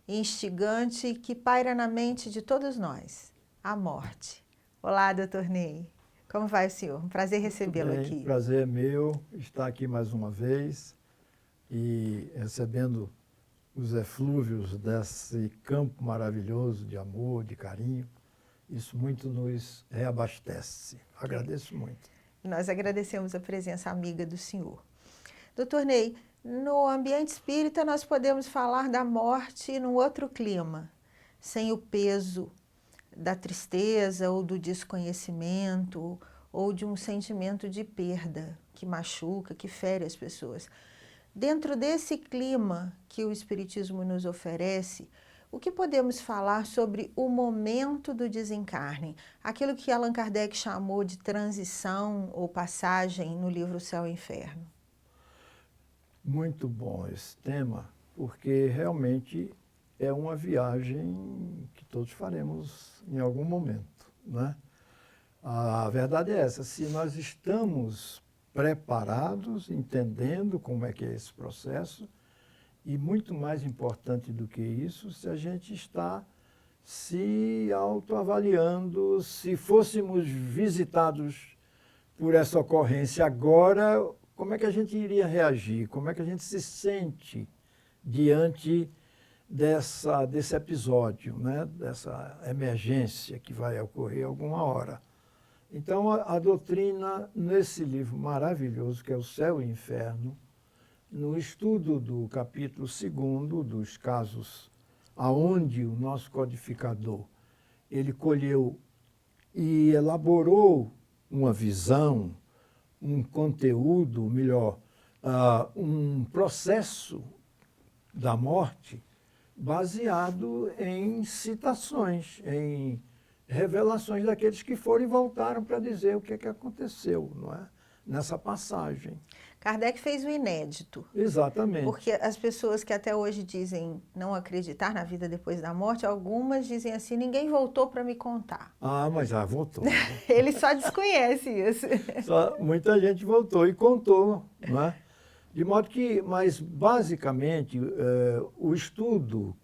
instigante que paira na mente de todos nós, a morte. Olá, doutor Ney. Como vai o senhor? Um prazer recebê-lo aqui. Prazer é meu estar aqui mais uma vez e recebendo os eflúvios desse campo maravilhoso de amor, de carinho. Isso muito nos reabastece. Agradeço muito. Nós agradecemos a presença amiga do senhor. Doutor Ney, no ambiente espírita nós podemos falar da morte num outro clima, sem o peso da tristeza ou do desconhecimento ou de um sentimento de perda que machuca, que fere as pessoas. Dentro desse clima que o Espiritismo nos oferece, o que podemos falar sobre o momento do desencarne? Aquilo que Allan Kardec chamou de transição ou passagem no livro Céu e Inferno. Muito bom esse tema, porque realmente é uma viagem que todos faremos em algum momento, né? A verdade é essa, se nós estamos preparados, entendendo como é que é esse processo, e muito mais importante do que isso, se a gente está se autoavaliando, se fôssemos visitados por essa ocorrência agora, como é que a gente iria reagir? Como é que a gente se sente diante desse episódio, né? Dessa emergência que vai ocorrer alguma hora? Então, a doutrina, nesse livro maravilhoso, que é O Céu e o Inferno, no estudo do capítulo 2 dos casos aonde o nosso codificador ele colheu e elaborou uma visão, um conteúdo, melhor, um processo da morte baseado em citações, em revelações daqueles que foram e voltaram para dizer o que é que aconteceu, não é? Nessa passagem. Kardec fez o inédito. Exatamente. Porque as pessoas que até hoje dizem não acreditar na vida depois da morte, algumas dizem assim, ninguém voltou para me contar. Ah, mas já voltou. Ele só desconhece isso. Muita gente voltou e contou, não é? De modo que, mas basicamente, o estudo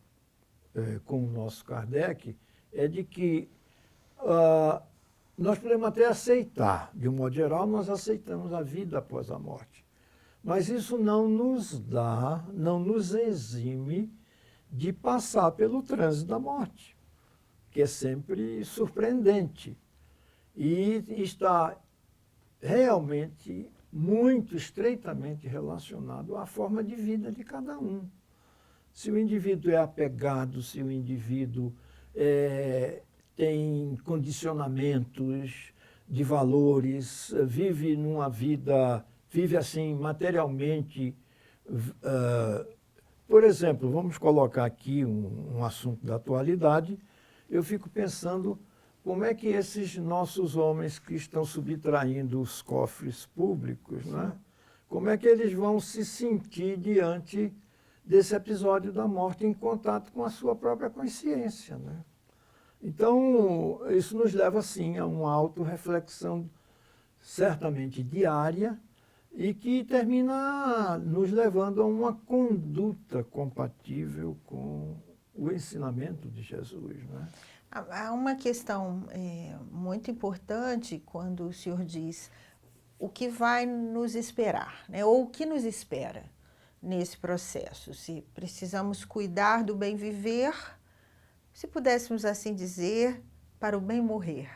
com o nosso Kardec é de que nós podemos até aceitar, de um modo geral, nós aceitamos a vida após a morte. Mas isso não nos exime de passar pelo trânsito da morte, que é sempre surpreendente. E está realmente muito estreitamente relacionado à forma de vida de cada um. Se o indivíduo é apegado, se o indivíduo tem condicionamentos de valores, vive numa vida, vive assim materialmente. Por exemplo, vamos colocar aqui um assunto da atualidade, eu fico pensando como é que esses nossos homens que estão subtraindo os cofres públicos, né? Como é que eles vão se sentir diante desse episódio da morte em contato com a sua própria consciência, né? Então, isso nos leva, sim, a uma autorreflexão certamente diária e que termina nos levando a uma conduta compatível com o ensinamento de Jesus, né? Há uma questão muito importante quando o senhor diz o que vai nos esperar, né? Ou o que nos espera nesse processo. Se precisamos cuidar do bem viver, se pudéssemos assim dizer, para o bem morrer.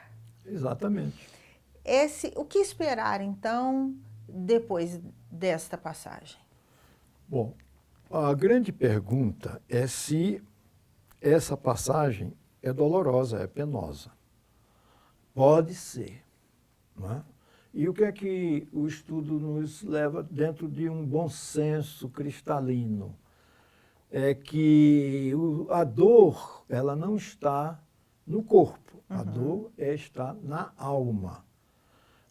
Exatamente. O que esperar, então, depois desta passagem? Bom, a grande pergunta é se essa passagem é dolorosa, é penosa. Pode ser, não é? E o que é que o estudo nos leva dentro de um bom senso cristalino? É que a dor, ela não está no corpo, a dor está na alma.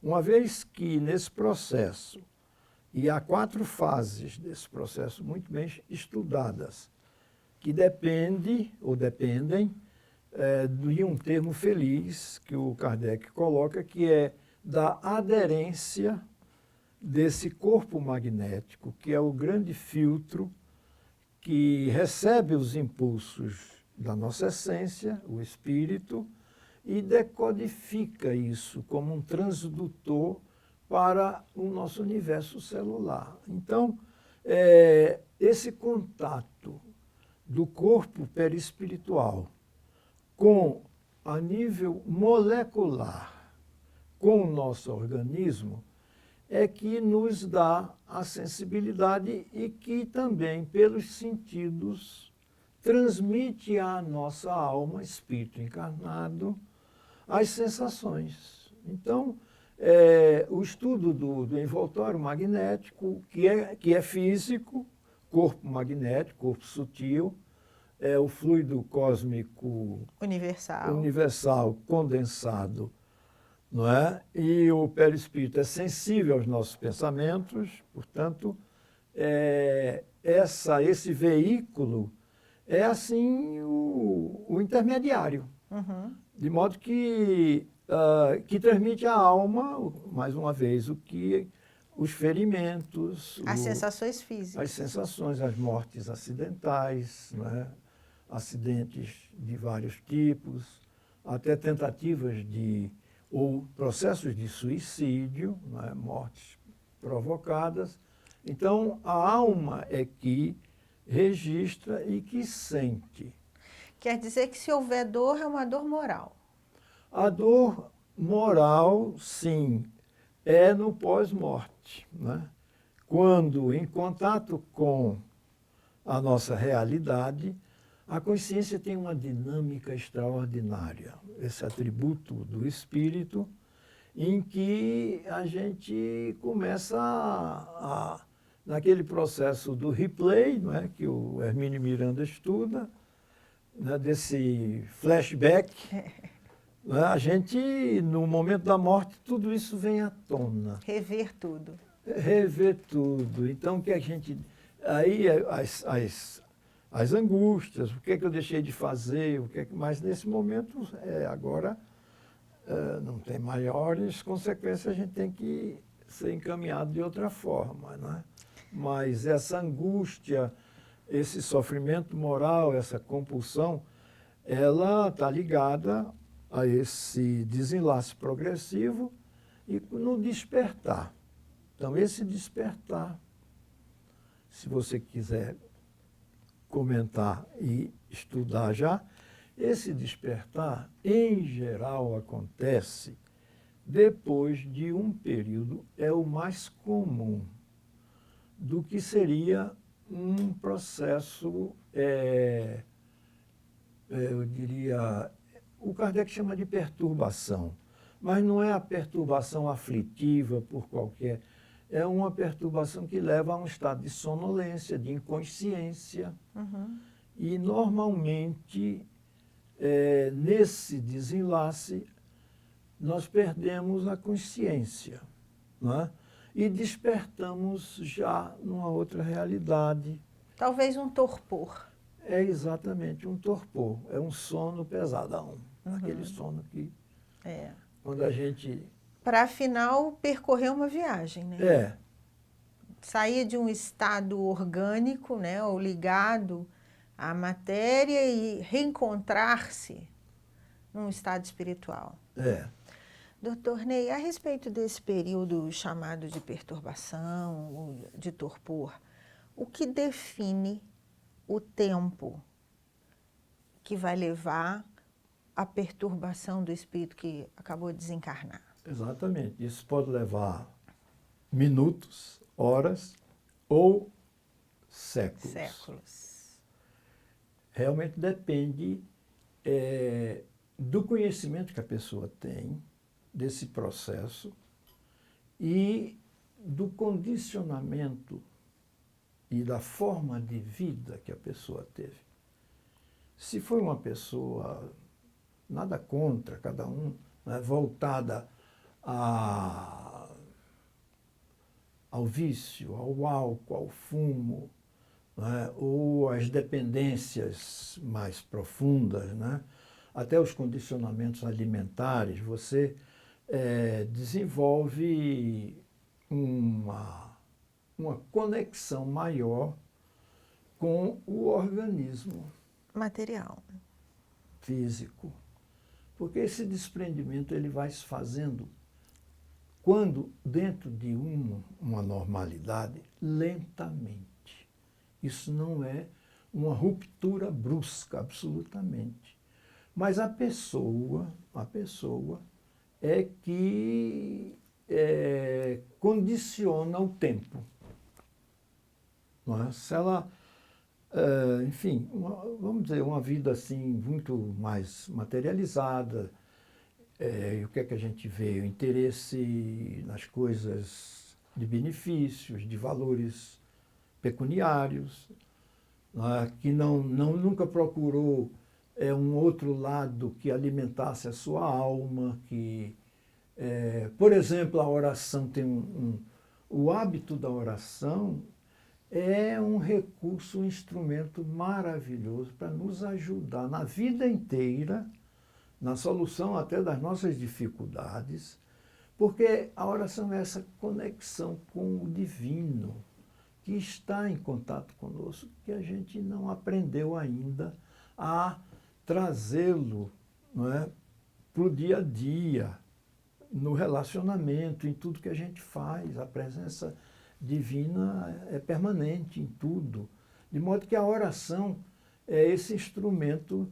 Uma vez que nesse processo, e há 4 fases desse processo muito bem estudadas, que dependem de um termo feliz que o Kardec coloca, que é da aderência desse corpo magnético, que é o grande filtro que recebe os impulsos da nossa essência, o espírito, e decodifica isso como um transdutor para o nosso universo celular. Então, esse contato do corpo perispiritual com, a nível molecular, com o nosso organismo, é que nos dá a sensibilidade e que também, pelos sentidos, transmite à nossa alma, espírito encarnado, as sensações. Então, o estudo do envoltório magnético, que é físico, corpo magnético, corpo sutil, é o fluido cósmico universal condensado, não é? E o perispírito é sensível aos nossos pensamentos, portanto, esse veículo é assim o intermediário, de modo que transmite à alma, mais uma vez, os ferimentos, as sensações físicas, as sensações, as mortes acidentais, não é? Acidentes de vários tipos, até tentativas ou processos de suicídio, não é? Mortes provocadas. Então, a alma é que registra e que sente. Quer dizer que se houver dor, é uma dor moral. A dor moral, sim, é no pós-morte, né? Quando, em contato com a nossa realidade, a consciência tem uma dinâmica extraordinária, esse atributo do espírito, em que a gente começa naquele processo do replay, não é? Que o Hermínio Miranda estuda, né? Desse flashback. Né? A gente, no momento da morte, tudo isso vem à tona. Rever tudo. Rever tudo. Então, o que a gente... Aí, as angústias, o que é que eu deixei de fazer, mas nesse momento, agora, não tem maiores consequências, a gente tem que ser encaminhado de outra forma, né? Mas essa angústia, esse sofrimento moral, essa compulsão, ela está ligada a esse desenlace progressivo e no despertar. Então, esse despertar, se você quiser comentar e estudar já, esse despertar, em geral, acontece depois de um período, é o mais comum, do que seria um processo, eu diria, o Kardec chama de perturbação, mas não é a perturbação aflitiva por qualquer... É uma perturbação que leva a um estado de sonolência, de inconsciência. E, normalmente, nesse desenlace, nós perdemos a consciência, não é? E despertamos já numa outra realidade. Talvez um torpor. É exatamente um torpor, é um sono pesadão, aquele sono que, quando a gente... Para, afinal, percorrer uma viagem, né? Sair de um estado orgânico, né, ou ligado à matéria e reencontrar-se num estado espiritual. Doutor Ney, a respeito desse período chamado de perturbação, ou de torpor, o que define o tempo que vai levar à perturbação do espírito que acabou de desencarnar? Exatamente. Isso pode levar minutos, horas ou séculos. Realmente depende do conhecimento que a pessoa tem desse processo e do condicionamento e da forma de vida que a pessoa teve. Se foi uma pessoa, nada contra, cada um, né, voltada ao vício, ao álcool, ao fumo, né, ou às dependências mais profundas, né, até os condicionamentos alimentares, você desenvolve uma conexão maior com o organismo Material. físico. Porque esse desprendimento ele vai se fazendo quando dentro de uma normalidade, lentamente. Isso não é uma ruptura brusca, absolutamente. Mas a pessoa é que condiciona o tempo. Não é? Se ela, enfim, vamos dizer, uma vida assim muito mais materializada, e o que é que a gente vê? O interesse nas coisas de benefícios, de valores pecuniários, que nunca procurou um outro lado que alimentasse a sua alma, que, por exemplo, a oração tem o hábito da oração é um recurso, um instrumento maravilhoso para nos ajudar na vida inteira, na solução até das nossas dificuldades, porque a oração é essa conexão com o divino, que está em contato conosco, que a gente não aprendeu ainda a trazê-lo, não é, para o dia a dia, no relacionamento, em tudo que a gente faz. A presença divina é permanente em tudo. De modo que a oração é esse instrumento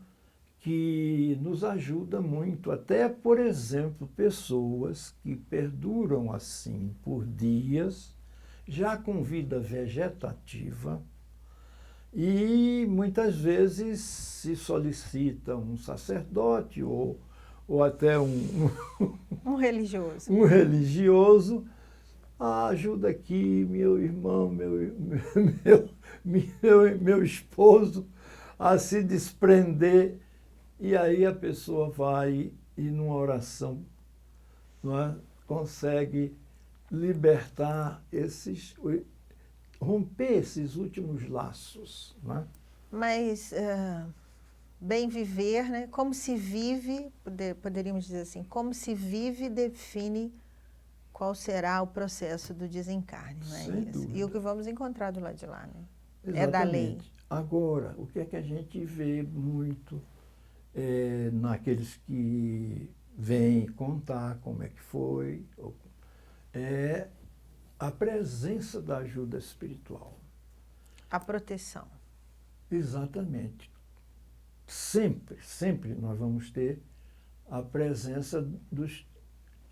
que nos ajuda muito. Até, por exemplo, pessoas que perduram assim por dias, já com vida vegetativa, e muitas vezes se solicita um sacerdote ou até Um religioso. um religioso. Ajuda aqui, meu irmão, meu esposo a se desprender. E aí a pessoa vai e numa oração, não é, consegue libertar romper esses últimos laços. Não é? Mas bem viver, né? Como se vive, poderíamos dizer assim, como se vive define qual será o processo do desencarne, não é Sem isso? dúvida. E o que vamos encontrar do lado de lá, né? Exatamente. É da lei. Agora, o que é que a gente vê muito naqueles que vêm contar como é que foi, é a presença da ajuda espiritual. A proteção. Exatamente. Sempre nós vamos ter a presença dos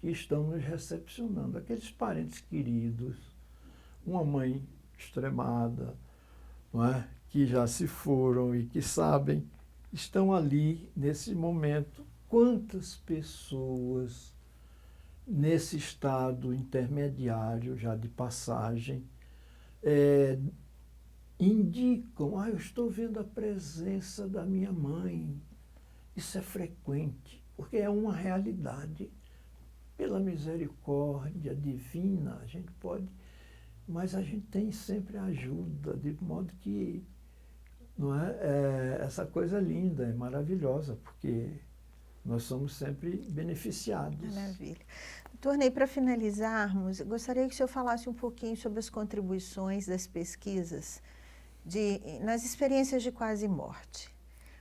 que estão nos recepcionando, aqueles parentes queridos, uma mãe extremada, não é? Que já se foram e que sabem, estão ali nesse momento. Quantas pessoas nesse estado intermediário, já de passagem, indicam, eu estou vendo a presença da minha mãe. Isso é frequente, porque é uma realidade. Pela misericórdia divina, a gente pode, mas a gente tem sempre ajuda, de modo que não essa coisa linda, é maravilhosa, porque nós somos sempre beneficiados. Maravilha. Doutor Ney, para finalizarmos, gostaria que o senhor falasse um pouquinho sobre as contribuições das pesquisas nas experiências de quase morte.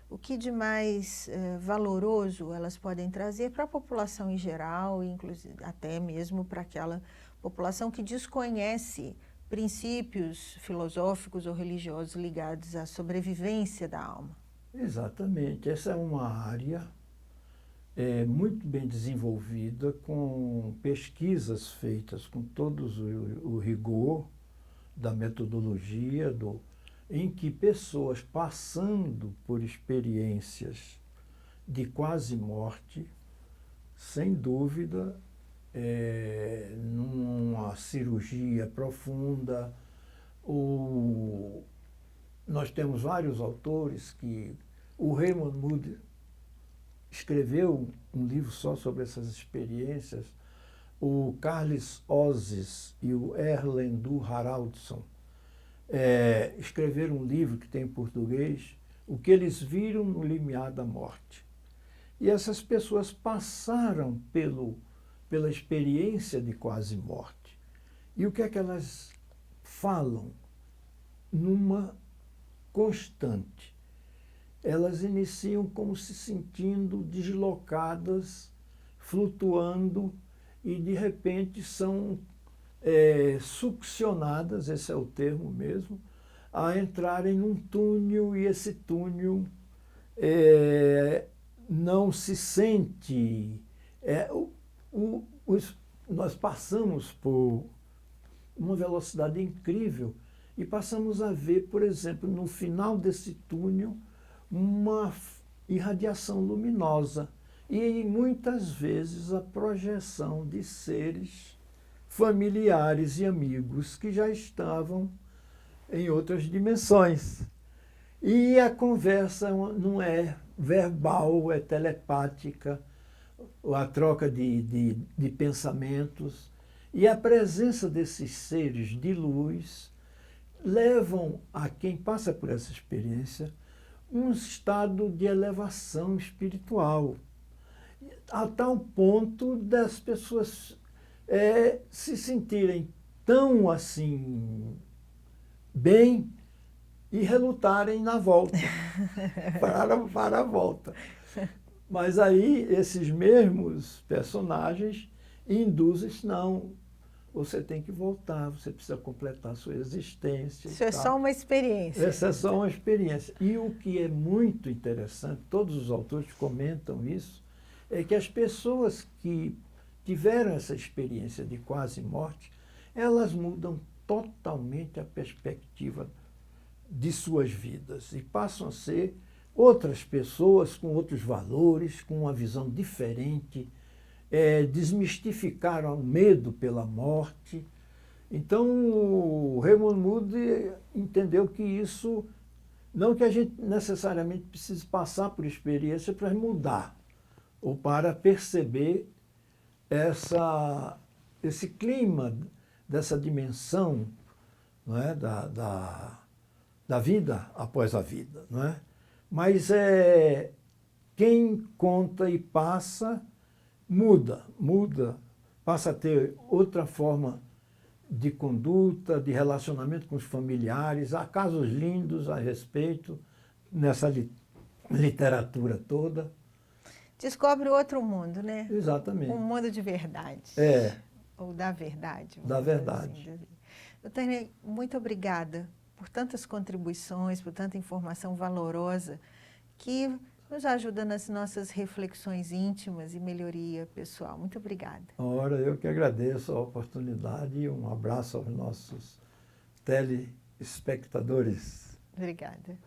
O que de mais valoroso elas podem trazer para a população em geral, inclusive até mesmo para aquela população que desconhece princípios filosóficos ou religiosos ligados à sobrevivência da alma? Exatamente. Essa é uma área muito bem desenvolvida, com pesquisas feitas com todo o rigor da metodologia, em que pessoas passando por experiências de quase morte, sem dúvida, numa cirurgia profunda, nós temos vários autores que o Raymond Moody escreveu um livro só sobre essas experiências, o Carles Ozias e o Erlendur Haraldsson escreveram um livro que tem em português, O que eles viram no limiar da morte. E essas pessoas passaram pela experiência de quase morte. E o que é que elas falam? Numa constante. Elas iniciam como se sentindo deslocadas, flutuando, e de repente são succionadas, esse é o termo mesmo, a entrarem num túnel, e esse túnel não se sente. Nós passamos por uma velocidade incrível e passamos a ver, por exemplo, no final desse túnel, uma irradiação luminosa e muitas vezes a projeção de seres familiares e amigos que já estavam em outras dimensões. E a conversa não é verbal, é telepática, a troca de pensamentos. E a presença desses seres de luz levam a quem passa por essa experiência um estado de elevação espiritual, a tal ponto das pessoas se sentirem tão assim bem e relutarem na volta, para a volta. Mas aí esses mesmos personagens induzem, não, você tem que voltar, você precisa completar a sua existência. Isso é só uma experiência. Essa é só uma experiência. E o que é muito interessante, todos os autores comentam isso, é que as pessoas que tiveram essa experiência de quase morte, elas mudam totalmente a perspectiva de suas vidas e passam a ser outras pessoas com outros valores, com uma visão diferente, desmistificaram o medo pela morte. Então, o Raymond Moody entendeu que isso, não que a gente necessariamente precise passar por experiência para mudar, ou para perceber esse clima, dessa dimensão, não é? da vida após a vida. Não é? Mas quem conta e passa, muda, passa a ter outra forma de conduta, de relacionamento com os familiares. Há casos lindos a respeito nessa literatura toda. Descobre outro mundo, né? Exatamente. Um mundo de verdade. Ou da verdade. Da verdade. Assim. Doutor Ney, muito obrigada por tantas contribuições, por tanta informação valorosa que nos ajuda nas nossas reflexões íntimas e melhoria pessoal. Muito obrigada. Ora, eu que agradeço a oportunidade e um abraço aos nossos telespectadores. Obrigada.